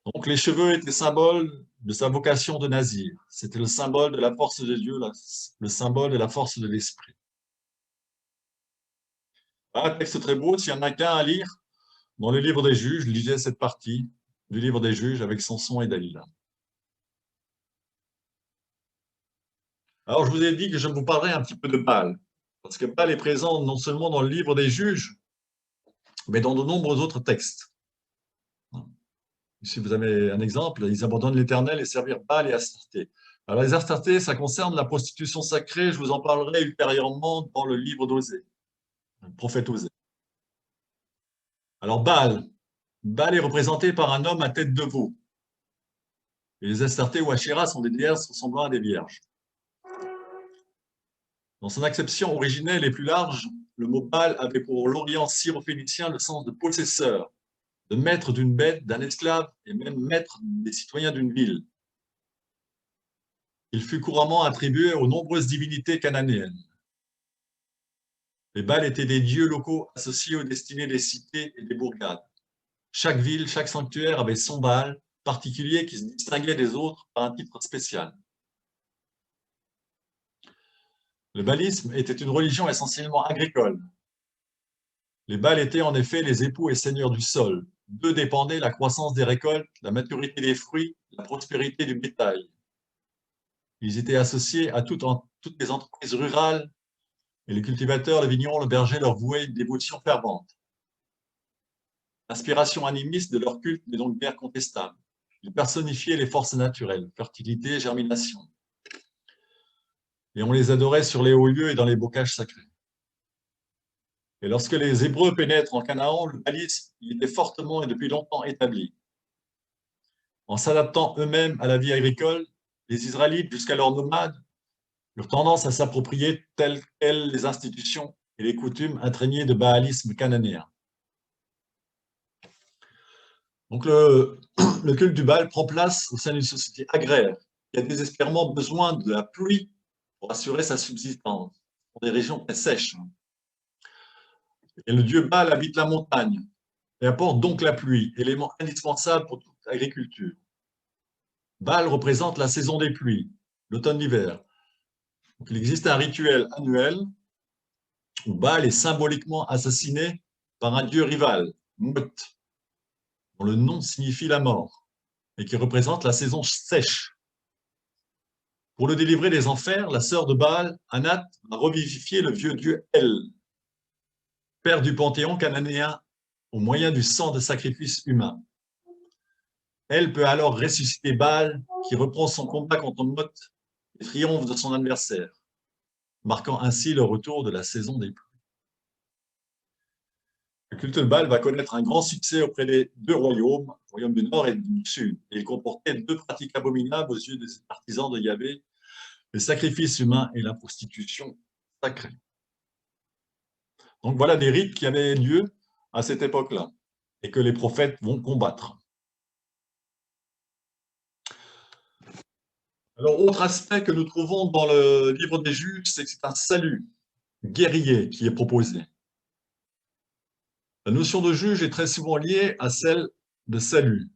Speaker 1: Donc les cheveux étaient symbole de sa vocation de nazir. C'était le symbole de la force de Dieu, le symbole de la force de l'esprit. Un texte très beau, s'il n'y en a qu'un à lire, dans le livre des juges, lisez cette partie du livre des juges avec Samson et Dalila. Alors je vous ai dit que je vous parlerai un petit peu de Baal, parce que Baal est présent non seulement dans le livre des juges, mais dans de nombreux autres textes. Ici, vous avez un exemple, ils abandonnent l'Éternel et servirent Baal et Astarté. Alors, les Astarté, ça concerne la prostitution sacrée, je vous en parlerai ultérieurement dans le livre d'Osée, le prophète Osée. Alors, Baal est représenté par un homme à tête de veau. Et les Astarté ou Ashéra sont des déesses ressemblant à des vierges. Dans son acception originelle et plus large, le mot Baal avait pour l'Orient syro-phénicien le sens de possesseur, de maître d'une bête, d'un esclave et même maître des citoyens d'une ville. Il fut couramment attribué aux nombreuses divinités cananéennes. Les Baals étaient des dieux locaux associés aux destinées des cités et des bourgades. Chaque ville, chaque sanctuaire avait son Baal particulier qui se distinguait des autres par un titre spécial. Le baalisme était une religion essentiellement agricole. Les Baals étaient en effet les époux et seigneurs du sol. D'eux dépendait la croissance des récoltes, la maturité des fruits, la prospérité du bétail. Ils étaient associés à toutes les entreprises rurales et les cultivateurs, les vignerons, le berger leur vouaient une dévotion fervente. L'inspiration animiste de leur culte n'est donc guère contestable. Ils personnifiaient les forces naturelles, fertilité, germination. Et on les adorait sur les hauts lieux et dans les bocages sacrés. Et lorsque les Hébreux pénètrent en Canaan, le baalisme y était fortement et depuis longtemps établi. En s'adaptant eux-mêmes à la vie agricole, les Israélites, jusqu'alors nomades, eurent tendance à s'approprier telles quelles les institutions et les coutumes imprégnées de baalisme cananéen. Donc le culte du Baal prend place au sein d'une société agraire qui a désespérément besoin de la pluie pour assurer sa subsistance, pour des régions très sèches. Et le dieu Baal habite la montagne et apporte donc la pluie, élément indispensable pour toute agriculture. Baal représente la saison des pluies, l'automne-l'hiver. Il existe un rituel annuel où Baal est symboliquement assassiné par un dieu rival, Mot, dont le nom signifie la mort. et qui représente la saison sèche. Pour le délivrer des enfers, la sœur de Baal, Anat, a revivifié le vieux dieu El, père du panthéon cananéen, au moyen du sang de sacrifices humains. Elle peut alors ressusciter Baal, qui reprend son combat contre Mot et triomphe de son adversaire, marquant ainsi le retour de la saison des pluies. Le culte de Baal va connaître un grand succès auprès des deux royaumes, le royaume du Nord et du Sud, et il comportait deux pratiques abominables aux yeux des partisans de Yahvé, le sacrifice humain et la prostitution sacrée. Donc voilà des rites qui avaient lieu à cette époque-là et que les prophètes vont combattre. Alors, autre aspect que nous trouvons dans le livre des Juges, c'est que c'est un salut guerrier qui est proposé. La notion de juge est très souvent liée à celle de salut.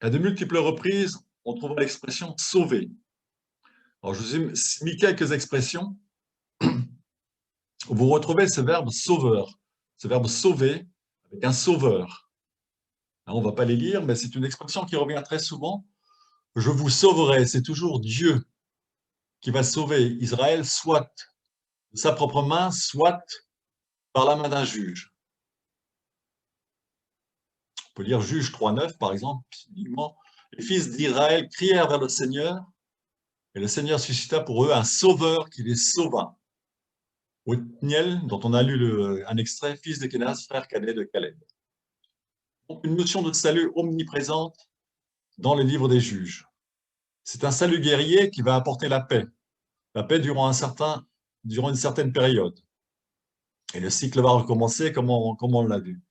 Speaker 1: À de multiples reprises, on trouve l'expression « sauver ». Alors, je vous ai mis quelques expressions. Vous retrouvez ce verbe « sauveur », ce verbe « sauver » avec un sauveur. On ne va pas les lire, mais c'est une expression qui revient très souvent. « Je vous sauverai », c'est toujours Dieu qui va sauver Israël, soit de sa propre main, soit par la main d'un juge. On peut lire Juge 3.9, par exemple. Les fils d'Israël crièrent vers le Seigneur, et le Seigneur suscita pour eux un sauveur qui les sauva. Othniel, dont on a lu un extrait, fils de Kénas, frère cadet de Caleb. Donc, une notion de salut omniprésente dans le livre des Juges. C'est un salut guerrier qui va apporter la paix durant une certaine période. Et le cycle va recommencer comme on l'a vu.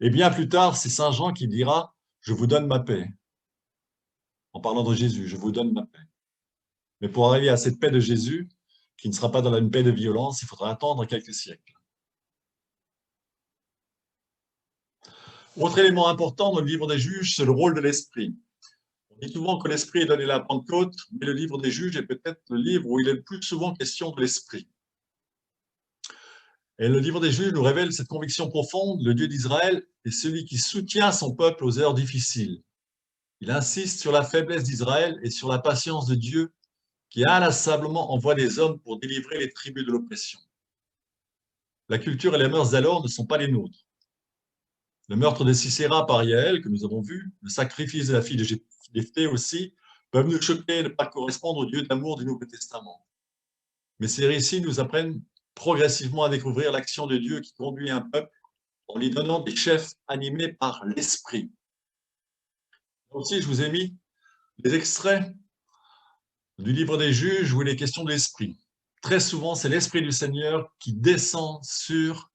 Speaker 1: Et bien plus tard, c'est Saint Jean qui dira « Je vous donne ma paix ». En parlant de Jésus, « Je vous donne ma paix ». Mais pour arriver à cette paix de Jésus, qui ne sera pas dans une paix de violence, il faudra attendre quelques siècles. Autre élément important dans le livre des Juges, c'est le rôle de l'Esprit. On dit souvent que l'Esprit est donné à la Pentecôte, mais le livre des Juges est peut-être le livre où il est le plus souvent question de l'Esprit. Et le livre des Juges nous révèle cette conviction profonde, le Dieu d'Israël est celui qui soutient son peuple aux heures difficiles. Il insiste sur la faiblesse d'Israël et sur la patience de Dieu qui inlassablement envoie des hommes pour délivrer les tribus de l'oppression. La culture et les mœurs alors ne sont pas les nôtres. Le meurtre de Sisera par Yaël, que nous avons vu, le sacrifice de la fille de Jephthé aussi, peuvent nous choquer et ne pas correspondre au Dieu d'amour du Nouveau Testament. Mais ces récits nous apprennent progressivement à découvrir l'action de Dieu qui conduit un peuple en lui donnant des chefs animés par l'Esprit. Aussi, je vous ai mis des extraits du livre des Juges où il est question de l'Esprit. Très souvent, c'est l'Esprit du Seigneur qui descend sur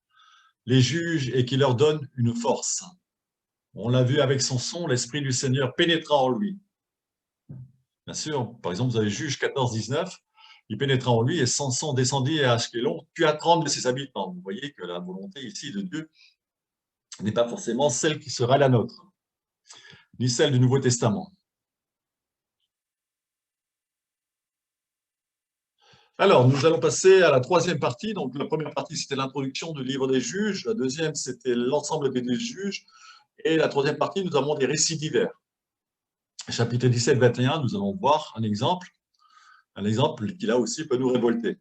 Speaker 1: les juges et qui leur donne une force. On l'a vu avec Samson, l'Esprit du Seigneur pénétra en lui. Bien sûr, par exemple, vous avez Juge 14-19, il pénétra en lui et Samson descendit à Ashkelon, tua 30 de ses habitants. Vous voyez que la volonté ici de Dieu n'est pas forcément celle qui sera la nôtre, ni celle du Nouveau Testament. Alors, nous allons passer à la troisième partie. Donc, la première partie, c'était l'introduction du livre des Juges. La deuxième, c'était l'ensemble des juges. Et la troisième partie, nous avons des récits divers. Chapitre 17-21, nous allons voir un exemple qui là aussi peut nous révolter.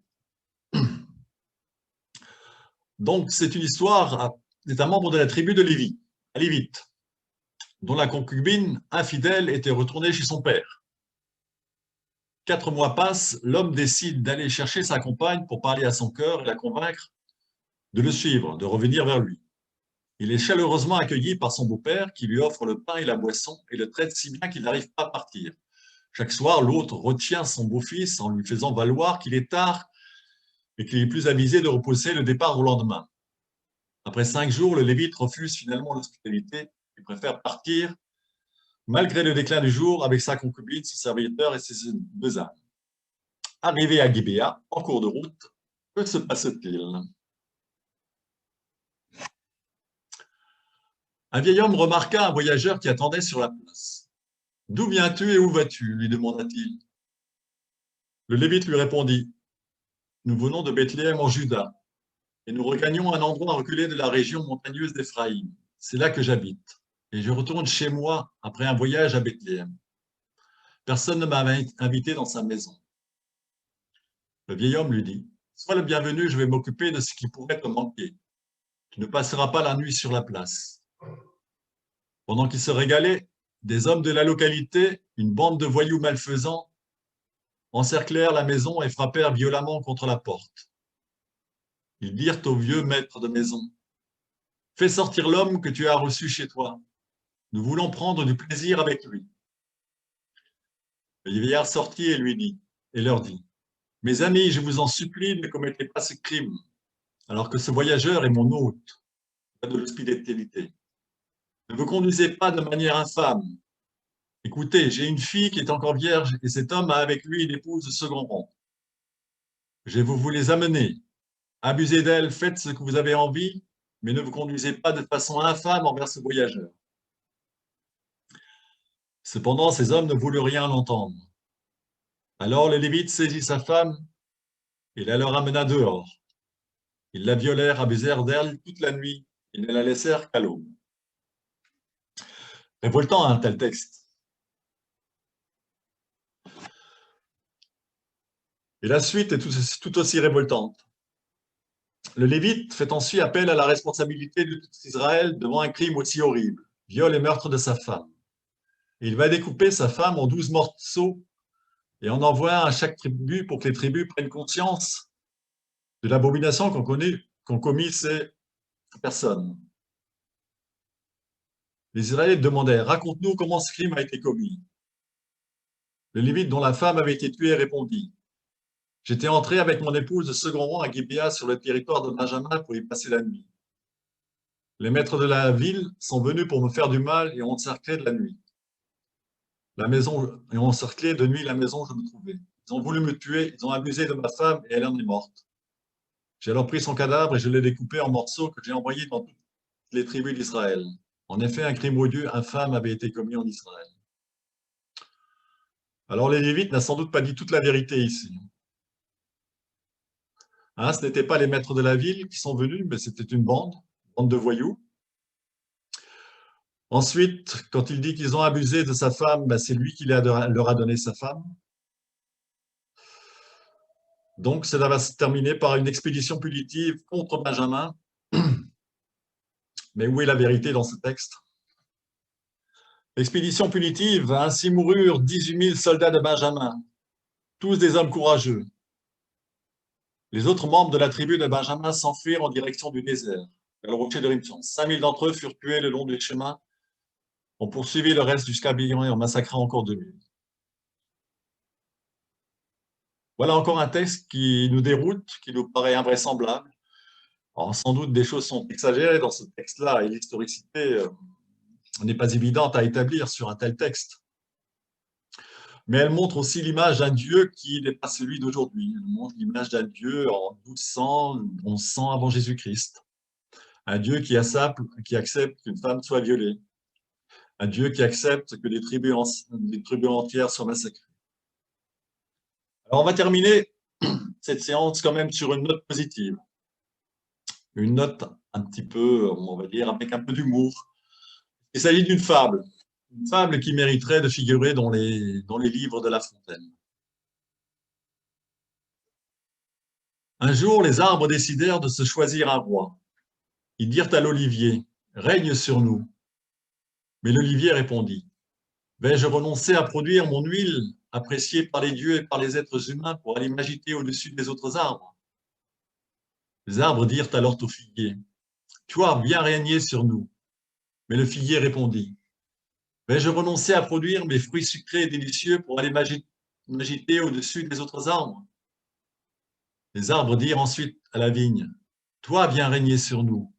Speaker 1: Donc, c'est une histoire d'un membre de la tribu de Lévi, un Lévite, dont la concubine infidèle était retournée chez son père. 4 mois passent, l'homme décide d'aller chercher sa compagne pour parler à son cœur et la convaincre de le suivre, de revenir vers lui. Il est chaleureusement accueilli par son beau-père qui lui offre le pain et la boisson et le traite si bien qu'il n'arrive pas à partir. Chaque soir, l'autre retient son beau-fils en lui faisant valoir qu'il est tard et qu'il est plus avisé de repousser le départ au lendemain. Après 5 jours, le Lévite refuse finalement l'hospitalité et préfère partir malgré le déclin du jour avec sa concubine, son serviteur et ses 2 ânes. Arrivé à Gibéa, en cours de route, que se passe-t-il? Un vieil homme remarqua un voyageur qui attendait sur la place. « D'où viens-tu et où vas-tu » lui demanda-t-il. Le Lévite lui répondit « Nous venons de Bethléem en Juda, et nous regagnons un endroit reculé de la région montagneuse d'Éphraïm. C'est là que j'habite. et je retourne chez moi après un voyage à Bethléem. Personne ne m'a invité dans sa maison. Le vieil homme lui dit, « Sois le bienvenu, je vais m'occuper de ce qui pourrait te manquer. Tu ne passeras pas la nuit sur la place. » Pendant qu'il se régalait, des hommes de la localité, une bande de voyous malfaisants, encerclèrent la maison et frappèrent violemment contre la porte. Ils dirent au vieux maître de maison, « Fais sortir l'homme que tu as reçu chez toi. Nous voulons prendre du plaisir avec lui. » Le vieillard sortit et leur dit, « Mes amis, je vous en supplie, ne commettez pas ce crime, alors que ce voyageur est mon hôte, pas de l'hospitalité. Ne vous conduisez pas de manière infâme. Écoutez, j'ai une fille qui est encore vierge et cet homme a avec lui une épouse de second rang. Je vais vous les amener. Abusez d'elle, faites ce que vous avez envie, mais ne vous conduisez pas de façon infâme envers ce voyageur. » Cependant, ces hommes ne voulurent rien entendre. Alors le Lévite saisit sa femme et la leur amena dehors. Ils la violèrent, abusèrent d'elle toute la nuit et ne la laissèrent qu'à l'aube. Révoltant, un tel texte. Et la suite est tout aussi révoltante. Le Lévite fait ensuite appel à la responsabilité de tout Israël devant un crime aussi horrible, viol et meurtre de sa femme. Il va découper sa femme en 12 morceaux et en envoie à chaque tribu pour que les tribus prennent conscience de l'abomination qu'ont commis ces personnes. Les Israélites demandèrent, « Raconte-nous comment ce crime a été commis. » Le Lévite, dont la femme avait été tuée, répondit, « J'étais entré avec mon épouse de second rang à Gibéa sur le territoire de Benjamin pour y passer la nuit. Les maîtres de la ville sont venus pour me faire du mal et ont encerclé de nuit la maison où je me trouvais. Ils ont voulu me tuer, ils ont abusé de ma femme et elle en est morte. J'ai alors pris son cadavre et je l'ai découpé en morceaux que j'ai envoyés dans toutes les tribus d'Israël. En effet, un crime odieux, infâme avait été commis en Israël. » Alors les Lévites n'a sans doute pas dit toute la vérité ici. Hein, ce n'étaient pas les maîtres de la ville qui sont venus, mais c'était une bande de voyous. Ensuite, quand il dit qu'ils ont abusé de sa femme, ben c'est lui qui leur a donné sa femme. Donc, cela va se terminer par une expédition punitive contre Benjamin. Mais où est la vérité dans ce texte? L'expédition punitive, ainsi moururent 18 000 soldats de Benjamin, tous des hommes courageux. Les autres membres de la tribu de Benjamin s'enfuirent en direction du désert, vers le rocher de Rimson. 5 000 d'entre eux furent tués le long du chemin. On poursuivit le reste jusqu'à Bion et on massacra encore 2 000. Voilà encore un texte qui nous déroute, qui nous paraît invraisemblable. Alors, sans doute, des choses sont exagérées dans ce texte-là et l'historicité n'est pas évidente à établir sur un tel texte. Mais elle montre aussi l'image d'un Dieu qui n'est pas celui d'aujourd'hui. Elle montre l'image d'un Dieu en 1200, 1100 avant Jésus-Christ. Un Dieu qui accepte qu'une femme soit violée. Un Dieu qui accepte que des tribus entières soient massacrées. Alors, on va terminer cette séance quand même sur une note positive. Une note un petit peu, on va dire, avec un peu d'humour. Il s'agit d'une fable qui mériterait de figurer dans les livres de La Fontaine. Un jour, les arbres décidèrent de se choisir un roi. Ils dirent à l'olivier, « Règne sur nous. » Mais l'olivier répondit, « Vais-je renoncer à produire mon huile, appréciée par les dieux et par les êtres humains, pour aller m'agiter au-dessus des autres arbres ?» Les arbres dirent alors au figuier, « Toi, viens régner sur nous. » Mais le figuier répondit, « Vais-je renoncer à produire mes fruits sucrés et délicieux pour aller m'agiter au-dessus des autres arbres ?» Les arbres dirent ensuite à la vigne, « Toi, viens régner sur nous. »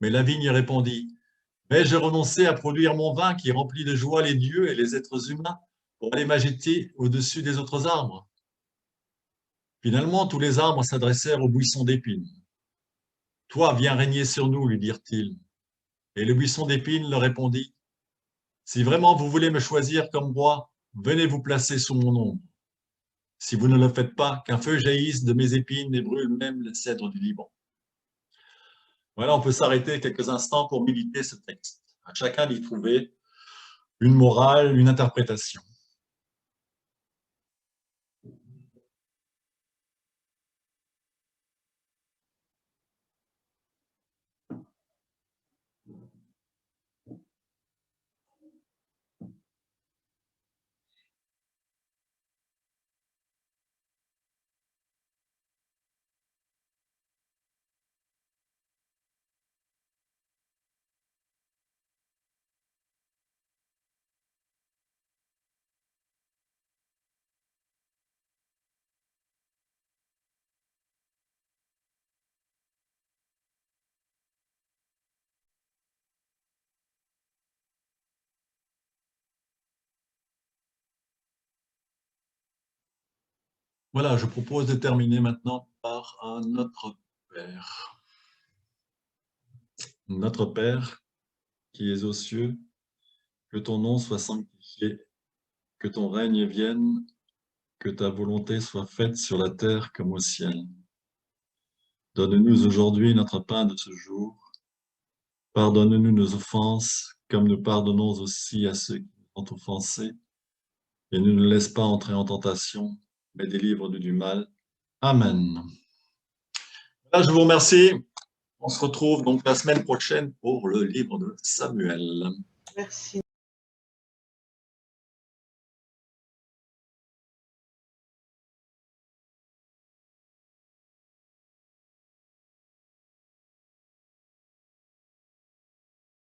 Speaker 1: Mais la vigne répondit, « Vais-je renoncer à produire mon vin qui remplit de joie les dieux et les êtres humains pour aller m'agiter au-dessus des autres arbres ?» Finalement, tous les arbres s'adressèrent au buisson d'épines. « Toi, viens régner sur nous, lui dirent-ils. » Et le buisson d'épines leur répondit, « Si vraiment vous voulez me choisir comme roi, venez vous placer sous mon ombre. Si vous ne le faites pas, qu'un feu jaillisse de mes épines et brûle même les cèdres du Liban. » Voilà, on peut s'arrêter quelques instants pour méditer ce texte. À chacun d'y trouver une morale, une interprétation. Voilà, je propose de terminer maintenant par un Notre Père. Notre Père, qui es aux cieux, que ton nom soit sanctifié, que ton règne vienne, que ta volonté soit faite sur la terre comme au ciel. Donne-nous aujourd'hui notre pain de ce jour. Pardonne-nous nos offenses, comme nous pardonnons aussi à ceux qui nous ont offensés. Et ne nous laisse pas entrer en tentation, mais délivre-nous du mal. Amen. Là, je vous remercie. On se retrouve donc la semaine prochaine pour le livre de Samuel.
Speaker 3: Merci.